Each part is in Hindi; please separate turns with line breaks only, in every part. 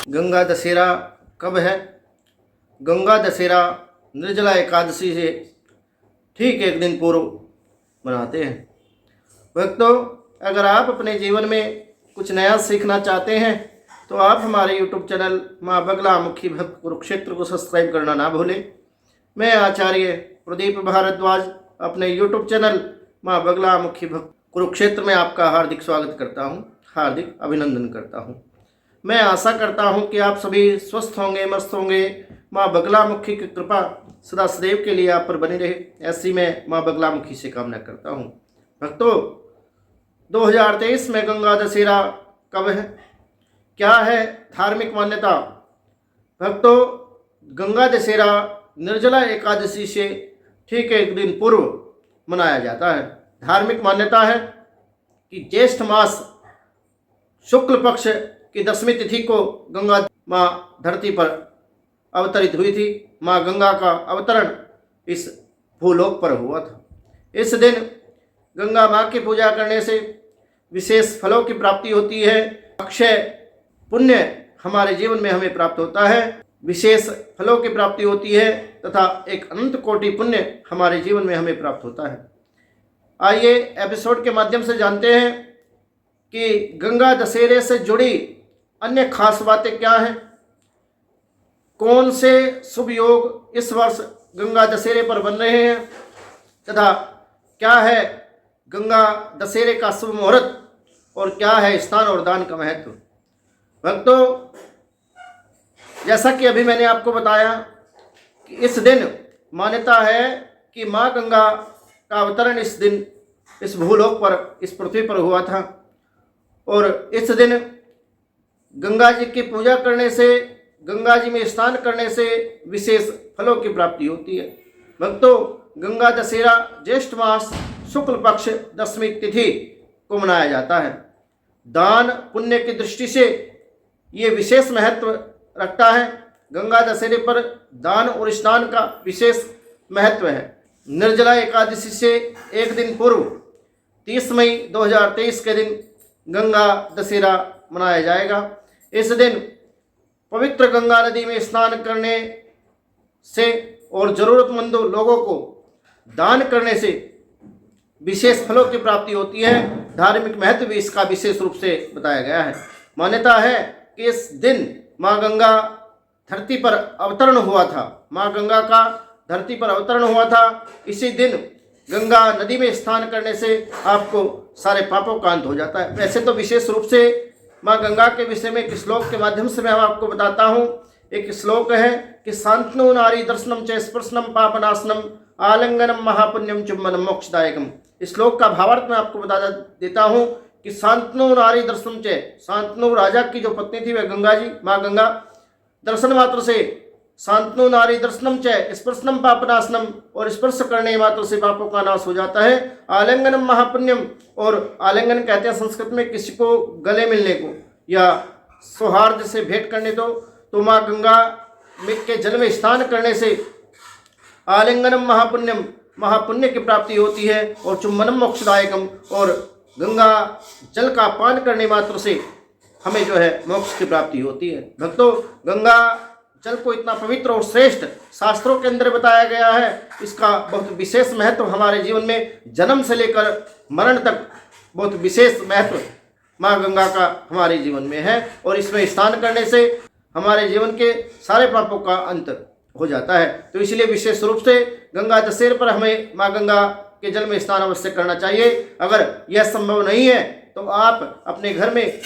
गंगा दशहरा कब है? गंगा दशहरा निर्जला एकादशी से ठीक एक दिन पूर्व मनाते हैं। भक्तों, अगर आप अपने जीवन में कुछ नया सीखना चाहते हैं तो आप हमारे YouTube चैनल माँ बगलामुखी भक्त कुरुक्षेत्र को सब्सक्राइब करना ना भूलें। मैं आचार्य प्रदीप भारद्वाज अपने YouTube चैनल माँ बगलामुखी भक्त कुरुक्षेत्र में आपका हार्दिक स्वागत करता हूँ, हार्दिक अभिनंदन करता हूँ। मैं आशा करता हूँ कि आप सभी स्वस्थ होंगे, मस्त होंगे। माँ बगलामुखी की कृपा सदा सदैव के लिए आप पर बनी रहे, ऐसी मैं माँ बगलामुखी से कामना करता हूँ। भक्तों, 2023 में गंगा दशहरा कब है? क्या है धार्मिक मान्यता? भक्तों, गंगा दशहरा निर्जला एकादशी से ठीक एक दिन पूर्व मनाया जाता है। धार्मिक मान्यता है कि ज्येष्ठ मास शुक्ल पक्ष की 10वीं तिथि को गंगा माँ धरती पर अवतरित हुई थी। माँ गंगा का अवतरण इस भूलोक पर हुआ था। इस दिन गंगा माँ की पूजा करने से विशेष फलों की प्राप्ति होती है। अक्षय पुण्य हमारे जीवन में हमें प्राप्त होता है, विशेष फलों की प्राप्ति होती है तथा एक अनंत कोटि पुण्य हमारे जीवन में हमें प्राप्त होता है। आइए एपिसोड के माध्यम से जानते हैं कि गंगा दशहरे से जुड़ी अन्य खास बातें क्या हैं। कौन से शुभ योग इस वर्ष गंगा दशहरे पर बन रहे हैं तथा क्या है गंगा दशहरे का शुभ मुहूर्त और क्या है स्नान और दान का महत्व। भक्तों, जैसा कि अभी मैंने आपको बताया कि इस दिन मान्यता है कि माँ गंगा का अवतरण इस दिन इस भूलोक पर, इस पृथ्वी पर हुआ था और इस दिन गंगा जी की पूजा करने से, गंगा जी में स्नान करने से विशेष फलों की प्राप्ति होती है। भक्तों, गंगा दशहरा ज्येष्ठ मास शुक्ल पक्ष 10वीं तिथि को मनाया जाता है। दान पुण्य की दृष्टि से ये विशेष महत्व रखता है। गंगा दशहरे पर दान और स्नान का विशेष महत्व है। निर्जला एकादशी से एक दिन पूर्व 30 मई 2023 के दिन गंगा दशहरा मनाया जाएगा। इस दिन पवित्र गंगा नदी में स्नान करने से और ज़रूरतमंदों लोगों को दान करने से विशेष फलों की प्राप्ति होती है। धार्मिक महत्व भी इसका विशेष रूप से बताया गया है। मान्यता है कि इस दिन माँ गंगा धरती पर अवतरण हुआ था। माँ गंगा का धरती पर अवतरण हुआ था। इसी दिन गंगा नदी में स्नान करने से आपको सारे पापों का अंत हो जाता है। वैसे तो विशेष रूप से माँ गंगा के विषय में एक श्लोक के माध्यम से मैं आपको बताता हूँ। एक श्लोक है कि शांतनु नारी दर्शनम च स्पर्शनम पापनाशनम आलिंगनम महापुण्यम चुम्बनम मोक्षदायकम। इस श्लोक का भावार्थ मैं आपको बता देता हूँ कि शांतनु नारी दर्शनम च, शांतनु राजा की जो पत्नी थी वह गंगा जी, माँ गंगा, दर्शन मात्र से शांतनु नारी दर्शनम च स्पर्शनम पापनाशनम, और स्पर्श करने मात्र से पापों का नाश हो जाता है। आलिंगनम महापुण्यम, और आलिंगन कहते हैं संस्कृत में किसी को गले मिलने को या सौहार्द से भेंट करने दो। तो माँ गंगा के जल में स्नान करने से आलिंगनम महापुण्यम, महापुण्य की प्राप्ति होती है। और चुम्बनम मोक्षदायकम, और गंगा जल का पान करने मात्र से हमें जो है मोक्ष की प्राप्ति होती है। भक्तों, गंगा जल को इतना पवित्र और श्रेष्ठ शास्त्रों के अंदर बताया गया है। इसका बहुत विशेष महत्व हमारे जीवन में जन्म से लेकर मरण तक बहुत विशेष महत्व माँ गंगा का हमारे जीवन में है। और इसमें स्नान करने से हमारे जीवन के सारे पापों का अंत हो जाता है। तो इसलिए विशेष रूप से गंगा दशहरे पर हमें माँ गंगा के जल में स्नान अवश्य करना चाहिए। अगर यह संभव नहीं है तो आप अपने घर में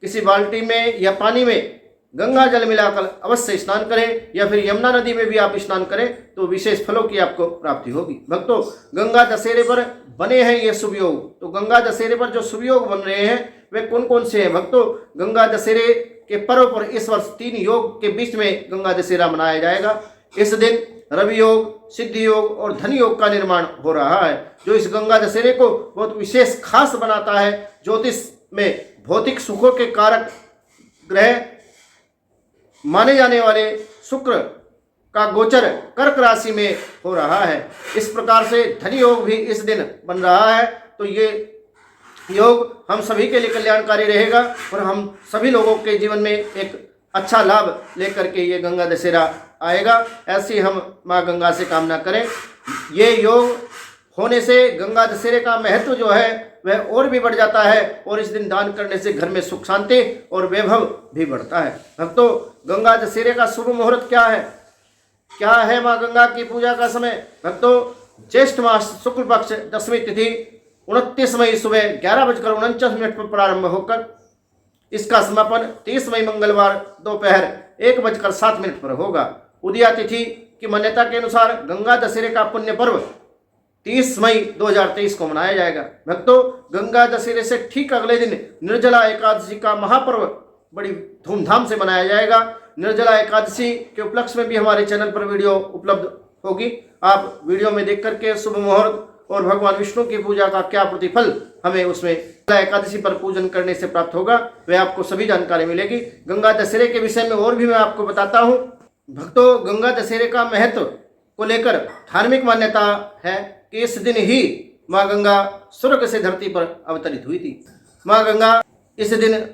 किसी बाल्टी में या पानी में गंगा जल मिलाकर अवश्य स्नान करें, या फिर यमुना नदी में भी आप स्नान करें तो विशेष फलों की आपको प्राप्ति होगी। भक्तों, गंगा दशहरे पर बने हैं ये शुभ योग। तो गंगा दशहरे पर जो शुभ योग बन रहे हैं वे कौन कौन से हैं? भक्तों, गंगा दशहरे के पर्व पर इस वर्ष 3 योग के बीच में गंगा दशहरा मनाया जाएगा। इस दिन रवि योग, सिद्धि योग और धन योग का निर्माण हो रहा है, जो इस गंगा दशहरे को बहुत विशेष खास बनाता है। ज्योतिष में भौतिक सुखों के कारक ग्रह माने जाने वाले शुक्र का गोचर कर्क राशि में हो रहा है। इस प्रकार से धन योग भी इस दिन बन रहा है। तो ये योग हम सभी के लिए कल्याणकारी रहेगा और हम सभी लोगों के जीवन में एक अच्छा लाभ लेकर के ये गंगा दशहरा आएगा। ऐसी हम माँ गंगा से कामना करें। ये योग होने से गंगा दशहरे का महत्व जो है वह और भी बढ़ जाता है और इस दिन दान करने से घर में सुख शांति और वैभव भी बढ़ता है। भक्तों, गंगा दशहरे का शुभ मुहूर्त क्या है? क्या है माँ गंगा की पूजा का समय? भक्तों, ज्येष्ठ मास शुक्ल पक्ष दशमी तिथि 29 मई सुबह 11:49 पर प्रारंभ होकर इसका समापन 30 मई मंगलवार दोपहर 1:07 पर होगा। उदया तिथि की मान्यता के अनुसार गंगा दशहरे का पुण्य पर्व 30 मई 2023 को मनाया जाएगा। भक्तों, गंगा दशहरे से ठीक अगले दिन निर्जला एकादशी का महापर्व बड़ी धूमधाम से मनाया जाएगा। निर्जला एकादशी के उपलक्ष्य में भी हमारे चैनल पर वीडियो उपलब्ध होगी। आप वीडियो में देख करके शुभ मुहूर्त और भगवान विष्णु की पूजा का क्या प्रतिफल हमें उसमें एकादशी पर पूजन करने से प्राप्त होगा, वह आपको सभी जानकारी मिलेगी। गंगा दशहरे के विषय में और भी मैं आपको बताता हूँ। भक्तों, गंगा दशहरे का महत्व को लेकर धार्मिक मान्यता है कि इस दिन ही माँ गंगा स्वर्ग से धरती पर अवतरित हुई थी। माँ गंगा इस दिन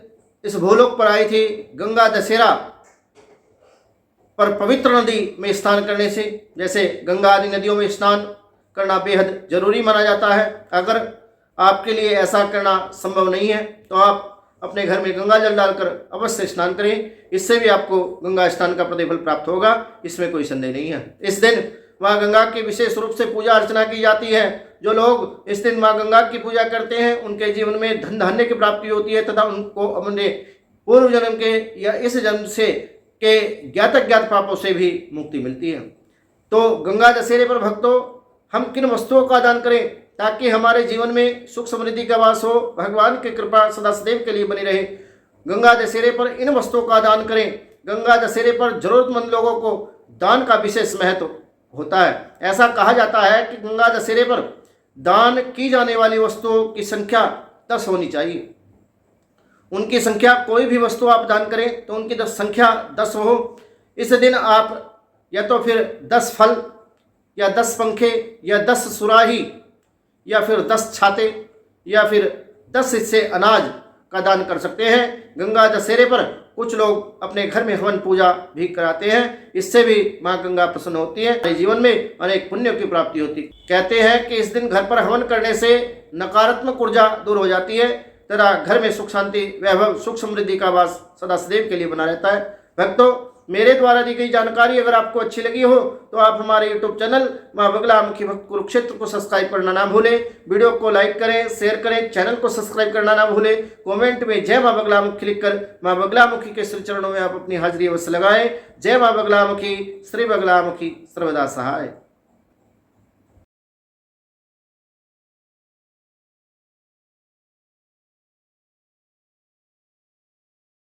इस भूलोक पर आई थी। गंगा दशहरा पर पवित्र नदी में स्नान करने से, जैसे गंगा आदि नदियों में स्नान करना बेहद जरूरी माना जाता है। अगर आपके लिए ऐसा करना संभव नहीं है तो आप अपने घर में गंगा जल डालकर अवश्य स्नान करें। इससे भी आपको गंगा स्नान का प्रतिफल प्राप्त होगा, इसमें कोई संदेह नहीं है। इस दिन माँ गंगा की विशेष रूप से पूजा अर्चना की जाती है। जो लोग इस दिन माँ गंगा की पूजा करते हैं उनके जीवन में धन धान्य की प्राप्ति होती है तथा उनको अपने पूर्व जन्म के या इस जन्म से के ज्ञात अज्ञात पापों से भी मुक्ति मिलती है। तो गंगा दशहरे पर भक्तों, हम किन वस्तुओं का दान करें ताकि हमारे जीवन में सुख समृद्धि का वास हो, भगवान की कृपा सदा सदैव के लिए बनी रहे? गंगा दशहरे पर इन वस्तुओं का दान करें। गंगा दशहरे पर जरूरतमंद लोगों को दान का विशेष महत्व होता है। ऐसा कहा जाता है कि गंगा दशहरे पर दान की जाने वाली वस्तुओं की संख्या 10 होनी चाहिए। उनकी संख्या, कोई भी वस्तु आप दान करें तो उनकी संख्या 10 हो। इस दिन आप या तो फिर 10 फल या 10 पंखे या 10 सुराही या फिर 10 छाते या फिर 10 हिस्से अनाज का दान कर सकते हैं। गंगा दशहरे पर कुछ लोग अपने घर में हवन पूजा भी कराते हैं। इससे भी माँ गंगा प्रसन्न होती है, हमारे जीवन में अनेक पुण्यों की प्राप्ति होती है। कहते हैं कि इस दिन घर पर हवन करने से नकारात्मक ऊर्जा दूर हो जाती है तथा घर में सुख शांति वैभव सुख समृद्धि का वास सदा सदैव के लिए बना रहता है। भक्तों, मेरे द्वारा दी गई जानकारी अगर आपको अच्छी लगी हो तो आप हमारे YouTube चैनल माँ बगलामुखी भक्त कुरुक्षेत्र को सब्सक्राइब करना ना भूलें। वीडियो को लाइक करें, शेयर करें, चैनल को सब्सक्राइब करना ना भूलें। कमेंट में जय माँ बगलामुखी लिखकर माँ बगलामुखी के श्री चरणों में आप अपनी हाजिरी अवश्य लगाएं। जय माँ बगलामुखी, श्री बगलामुखी सर्वदा सहाय।